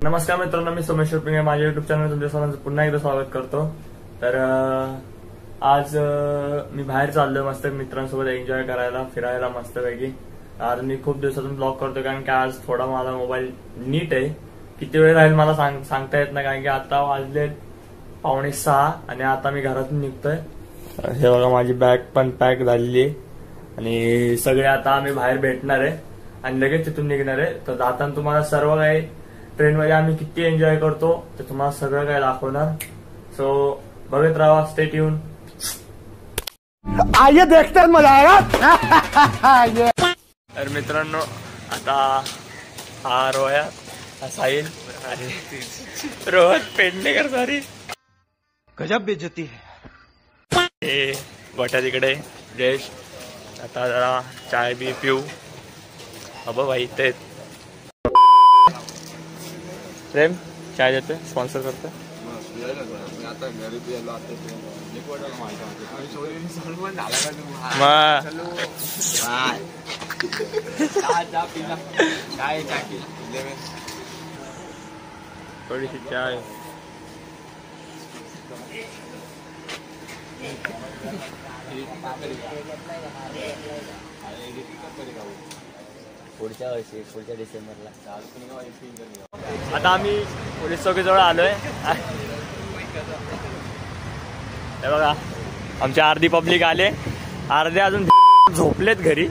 नमस्कार मित्रांनो, मी सोमेश्वर पिंगे माझ्या युट्यूब चॅनल तुमच्या सर्वांचं पुन्हा एकदा स्वागत करतो। तर आज मी बाहेर चाललोय मस्त मित्रांसोबत एन्जॉय करायला, फिरायला मस्तपैकी। आज मी खूप दिवसातून ब्लॉग करतोय कारण की आज थोडा माझा मोबाईल नीट आहे। किती वेळ राहील मला सांगता येत नाही कारण की आता वाजले 5:45 आणि आता मी घरातून निघतोय। हे बघा माझी बॅग पण पॅक झालेली आहे आणि सगळे आता आम्ही बाहेर भेटणार आहे आणि लगेच तिथून निघणार आहे। तर जाताना तुम्हाला सर्व काही ट्रेन मध्ये आम्ही किती एन्जॉय करतो ते तुम्हाला सगळं काही दाखवणार। सो बघत राहा, स्टे ट्यून। आइए देखते हैं, मजा आएगा। तर मित्रांनो आता हा रोया, हा साहिल आणि रोहन पेडणेकर, सॉरी, गजब बेइज्जती है। हे गोट्या तिकडे जयेश। आता जरा चाय बी पिऊ। अब भाई ते प्रेम चाय देते, स्पॉन्सर करते। थोडीशी चाय। पुढच्या वर्षी, पुढच्या डिसेंबरला। आता आम्ही पोलीस चौकीजवळ आलोय। हे बघा आमचे अर्धी पब्लिक आले, अर्धे अजून झोपलेत घरी,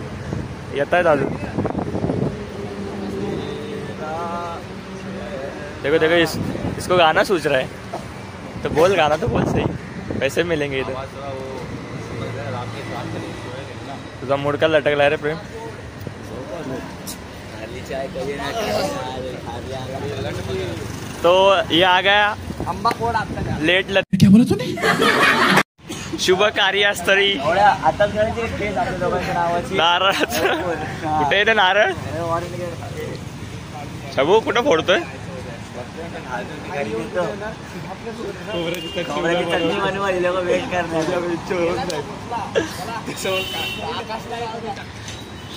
येत आहेत अजून। देखो देखो इसको गाना सूझ रहा है तो बोल, गाना तो बोल सही, पैसे मिलेंगे इधर। तुझा मुडका लटकला रे प्रेम। तो ये आ गया लेट क्या बोला तूने? शुभ कार्यास्तरी नारळाचं कुठे आहे ते नारळ? शबू कुठं फोडतोय?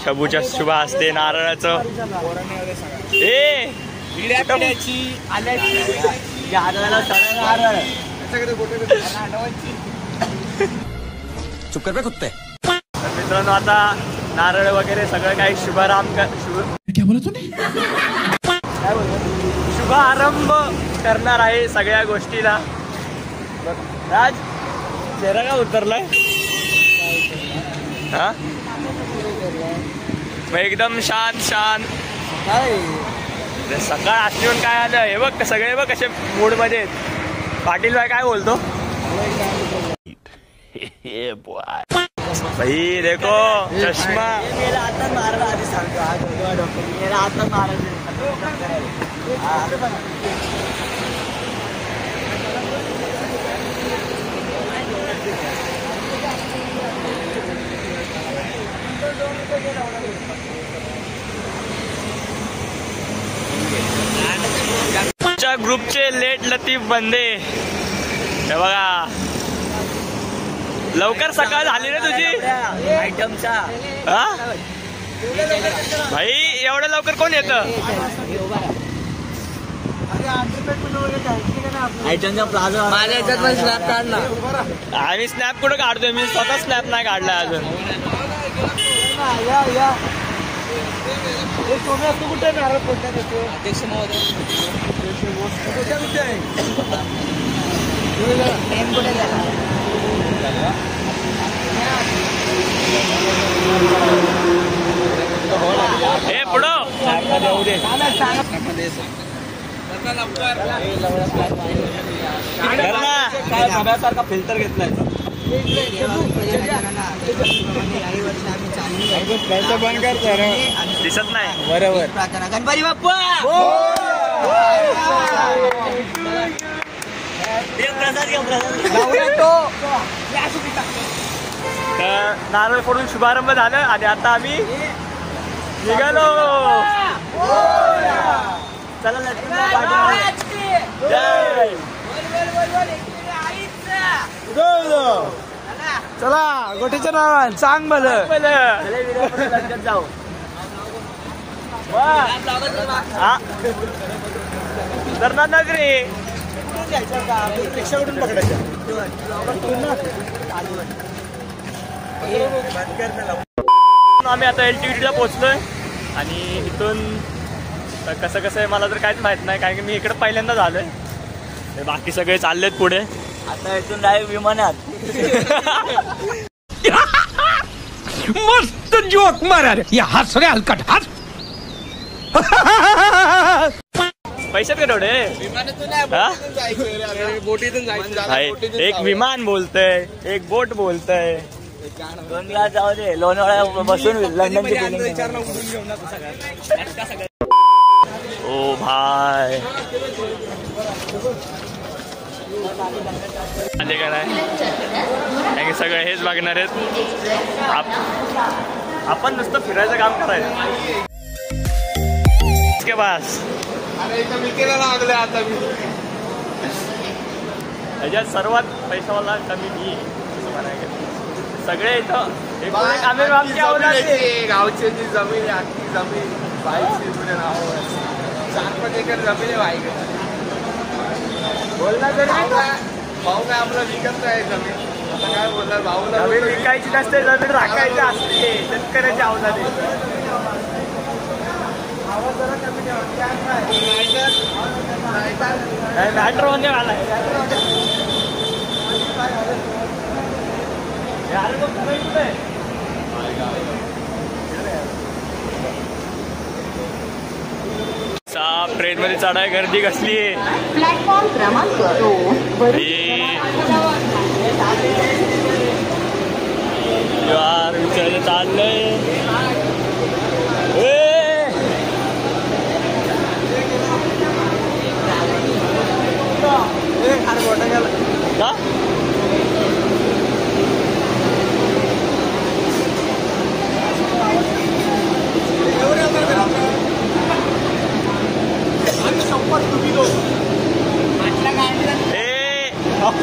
शबूच्या शुभ असते नारळाचं। चुप कर बे कुत्ते। तर मित्रांनो आता नारळ वगैरे सगळं काही क्या बोला तूने? शुभ आरंभ करणार आहे सगळ्या गोष्टीला। राज चेहरा का उतरलाय? हा मग एकदम शांत शांत। सकाळ आठवून काय आलं हे बघ, सगळे बघ कसे मूड मध्ये आहेत। पाटील भाई काय बोलतो? भाई देखो चष्मा। मेरा आता नारळ आधी सांगतो, आज मेरा आता नारळ। ग्रुपचे लेट लतीफ बंदे। हे बघा लवकर सकाळ झाली रे तुझी आयटमचा। हा भाई एवढं लवकर कोण येतं? आयटमचा प्लाझा माझ्या याच्यात पण स्नॅप काढला। आम्ही स्नॅप कुठं काढतोय? मी स्वतः स्नॅप नाही काढलाय अजून। तू कुठे नारळ फोडण्यात येतो? अध्यक्ष महोदय कुठे गेला? हे पुढं सारखा फिल्टर घेतलाय। बंद कर, दिसत नाही बरोबर। गणपती बाप्पा नारळ फोडून शुभारंभ झालं आणि आता आम्ही निघालो। चला चला गोटीच्या नावान सांग भलं जाऊ। हा उतरणार नाही रे. रिक्षाकडून पकडायच्या. आम्ही आता LTVT पोहोचलोय आणि इथून कसं कसं आहे मला तर काहीच माहित नाही, कारण की मी इकडे पहिल्यांदा झालोय. बाकी सगळे चाललेत पुढे. आता इथून डायरेक्ट विमानात. मस्त जोक मारा रे. या हस रे हलकट हस. पैशात का तेवढे? बोटीतून जायचं. एक विमान बोलतय, एक बोट बोलतय. 2 ग्लास जाऊ दे. लोणावळा बसून लंडनची ओ भाई आले का नाही? सगळे हेच बघणार आहेत. आपण नुसतं फिरायचं काम करायचं. के पास ह्याच्यात सर्वात पैशावाला कमी मी सगळे इथं गावची जी जमीन आहे अख्खी जमीन 22 नावावर 4-5 एकर जमीन आहे बाईकडे. बोलला तरी भाऊ काय आपलं विकत आहे जमीन. आता काय बोलणार भाऊला जमीन विकायची नसते, जमीन राखायची असते. शेतकऱ्याची अवजारे मॅटर म्हणजे मला ट्रेन मध्ये चढाय गर्दी कसली आहे. प्लॅटफॉर्म क्रमांक 2 यार विचार चाललंय. का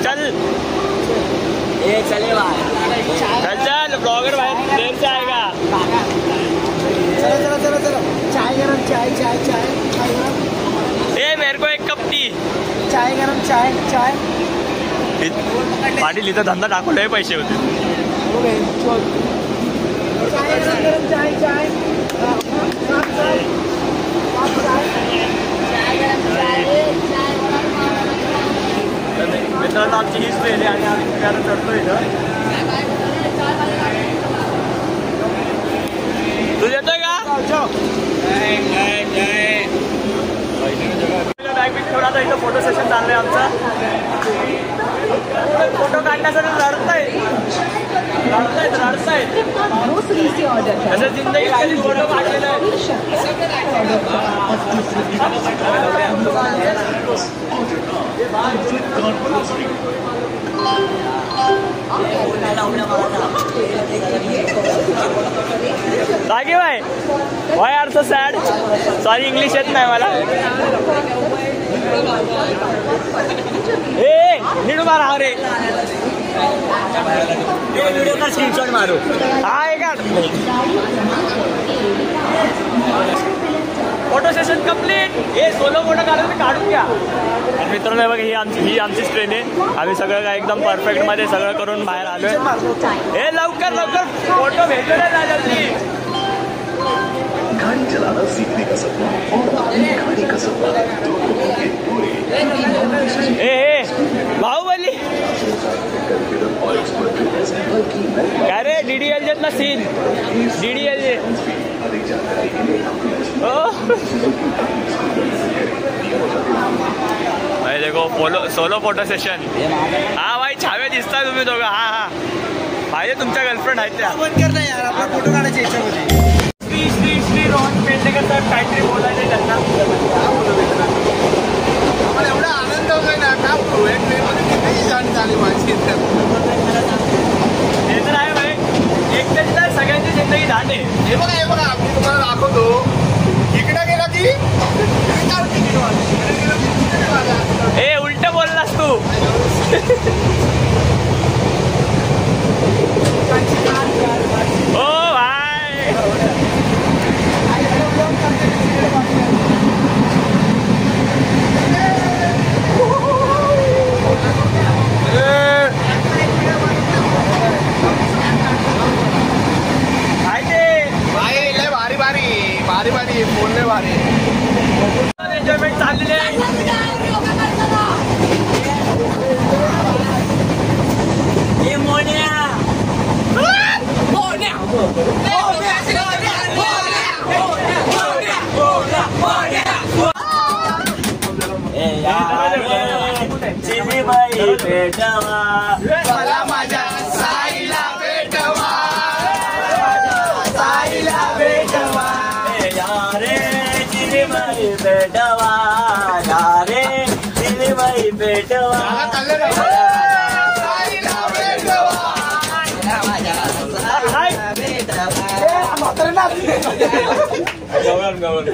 चल चले भाई. चल चल ब्लॉगर भाई देर से आएगा. चलो चाय गरम. चाय ए मेरे को एक कप टी. चाय गरम. चाय पाटील इथं धंदा टाकून पैसे होते. मित्रांनो आमची हीच ट्रेन आहे आणि आम्ही फिरायला चढतो इथं. तू येतोय का? बॅग बिग ठेवून आता इथं फोटो सेशन चाललंय आमचा. फोटो काढण्यासाठी रडतायत. असं जिंदगी कधी फोटो काढलेला आहे. जागे भाई Y are so sad. Sorry English येत नाही मला. ए नीट उभा राहा रे. व्हिडिओ का स्क्रीनशॉट मारू. हा आहे का फोटो सेशन कम्प्लीट. हे सोलो फोटो काढून घ्या. मित्रांनो बघा ही आमचीच ट्रेन आहे. आम्ही सगळं काय एकदम परफेक्ट मध्ये सगळं करून बाहेर आलोय. हे लवकर फोटो भेटले ना जल्दी. गाड़ी चलाना सीखने का सपना और अपनी गाड़ी का सपना दोनों के पूरे. ए बाहुबली काय रे DDLJ ला सीन. DDLJ भाई देखो सोलो फोटो सेशन. हा भाई छावे दिसताय तुम्ही दोघं. हा पाहिजे तुमच्या गर्लफ्रेंड आहेत त्या. बंद कर ना यार. आपला फोटो काढायची इच्छा होती. श्री रोहन पेंडेकर साहेब काहीतरी बोलायचे त्यांना. आम्हाला एवढा आनंद होतोय ना का ट्रेनमध्ये किती गाणी झाली माझी. हे तर आहे भाई. एकट्याची नाही सगळ्यांची जिंदगी झाली. हे बघा मी तुम्हाला दाखवतो. इकडे गेला की ए उलट बोललास तू. ओ भाई भारी भारी बोलणे भारी एन्जॉयमेंट चाललेली आहे. मला माझ्या साईला भेटवा, साईला भेटवा, यारे चिरीबाई भेटवा, यारे चिरीबाई भेटवा, साईला भेटवा, माझ्या साईला भेटवा. गवळण गवळण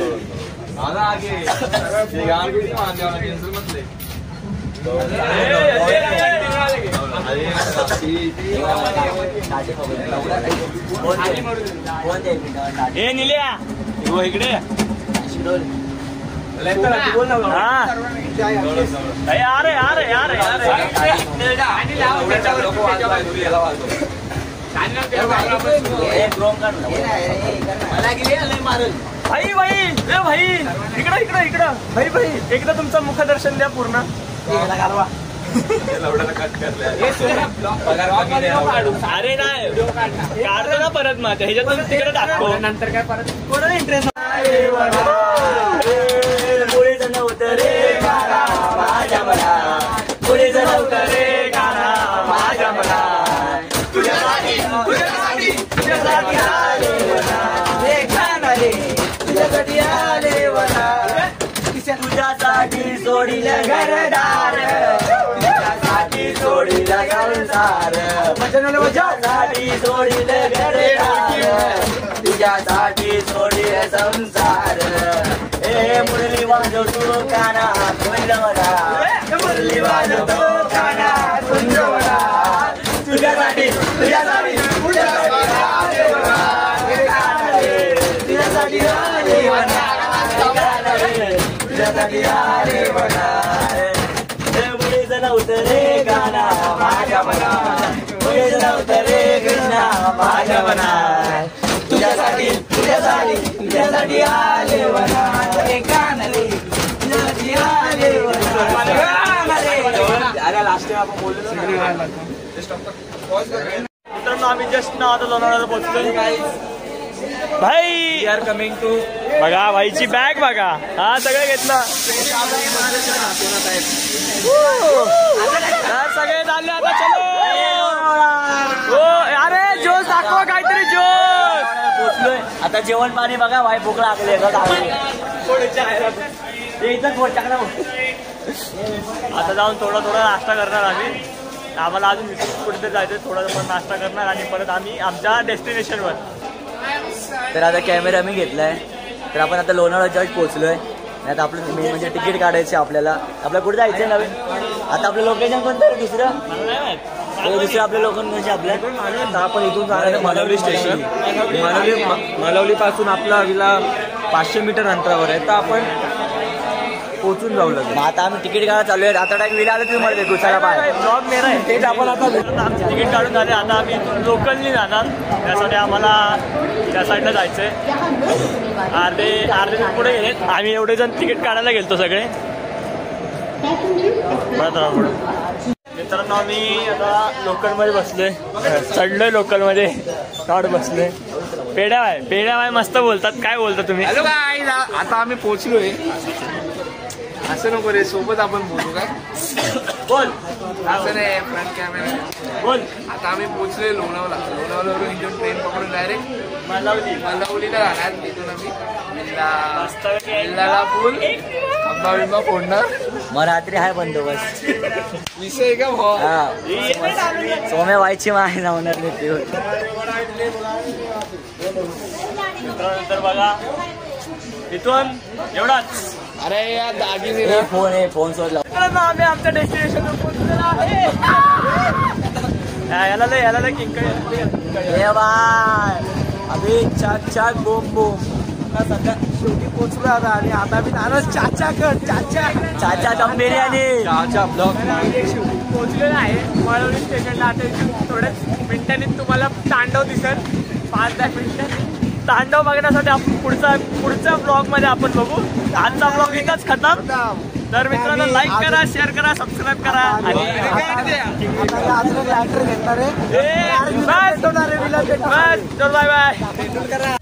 आता आगे गार किती मारले कॅन्सल म्हटले ए निल्या इकडे यारे यारे यारे भाई भाई ए भाई इकडं इकडं इकडं भाई भाई एकदा तुमचं मुखदर्शन द्या पूर्ण. अरे नाही काढतो ना परत मग ह्याच्यातून तिकडे टाकतो नंतर काय परत कोणाला इंटरेस्ट पुढे जण होतं रे कारा माझ्या मना, पुढे जण होतं रे कारा माझ्या मना, तुझ्यासाठी तुझ्यासाठी तुझ्यासाठी आले वना, तुझ्यासाठी आले वना, तुझ्यासाठी सोडिलं घरदार, तुझ्यासाठी सोडिलं संसार, तुझ्यासाठी सोडिलं घरदार, तुझ्यासाठी सोडिलं संसार. ए मुरली वाजवतो काना कुंजवना, मुरली वाजवतो काना कुंजवना, तुझ्यासाठी तुझ्यासाठी तुझ्यासाठी आले वना, तुझ्यासाठी आले वना, तुझ्यासाठी आले वना, मुळे जण उतरे गाना माझ्या मना, मुळे जण उतरे कृष्णा माझ्या मना, तुझ्यासाठी तुझ्यासाठी तुझ्यासाठी आले वना, कानले तुझ्यासाठी आले वना. अरे लास्ट आपण बोललो मित्रांनो, आम्ही जस्ट ना आता लोणावळ्याला पोहोचलो. भाई आर कमिंग टू बघा भाईची बॅग बघा, हा सगळं घेतलं, सगळे चालले आता. चलो हो अरे जोश दाखवा काहीतरी जोश. पोचलोय आता, जेवण पाणी बघा भाई, भूक लागली आता. जाऊन थोडा थोडा नाश्ता करणार आम्ही, आम्हाला अजून कुठेतरी जायचं, थोडा पण नाश्ता करणार आणि परत आम्ही आमच्या डेस्टिनेशनवर. तर आता कॅमेरा मी घेतलाय, तर आपण आता लोणावळा जस्ट पोहोचलोय. आता आपलं मेन म्हणजे तिकीट काढायचं आपल्याला. आपल्याला कुठे जायचं नवीन, आता आपलं लोकेशन कोणतं दुसरं दुसरं आपलं लोकेशन आपलं. आपण इथून जाणार मालवली स्टेशन, मालवली पासून आपला विला 500 मीटर अंतरावर आहे, तर आपण पोहोचून जाऊ लागेल. आता आम्ही तिकीट काढायला चालू आहे. आता टाइम विला आलं तुम्ही मला भेटू चला बाय ब्लॉग मेरा आहे. तेच आपण आता आमचं तिकीट काढून झाले, आता आम्ही लोकलनी जाणार, त्यासाठी आम्हाला त्या साईडला जायचंय. अर्धे पुढे गेले, आम्ही एवढे जण तिकीट काढायला गेलतो सगळे. मित्रांनो आम्ही आता लोकलमध्ये बसलोय, चढलोय लोकलमध्ये, काढ बसलोय. पेड्या बाय मस्त बोलतात. काय बोलता तुम्ही? हॅलो काय, आता आम्ही पोहोचलोय. असं नको रे, सोबत आपण बोलू काय, बोल असं नाही फ्रंट कॅमेरा बोल. आता आम्ही पोहोचलोय लोणावळा. लोणावळ्यावरून इथून ट्रेन पकडून डायरेक्ट मालवलीला राहणार. तिथून आम्ही किल्लाला पूल खंबा बिंबा फोडणार. मग रात्री आहे बंदोबस्त. विषय का भाऊ, सोम्या व्हायची माही जाऊन नंतर बघा इथून एवढाच. अरे या दागिने फोन शोधला. आम्ही आमच्या डेस्टिनेशनवर पोहोचलेलो आहे. याला किंग अभि चाक चाक बोम बोम. सध्या शेवटी पोहोचलो आता, आणि आता मी नाराज चाचा दम बिर्याणी. शेवटी पोहोचलेलं आहे मालवणी स्टेशनला. आता थोड्याच मिनिटांनी तुम्हाला तांडव दिसेल, 5-10 मिनिटांनी. तांडव बघण्यासाठी आपण पुढच्या ब्लॉग मध्ये आपण बघू. आजचा ब्लॉग इथंच खतम. तर मित्रांनो लाईक करा, शेअर करा, सबस्क्राईब करा आणि ऍक्टर घेणार आहे. Bye bye.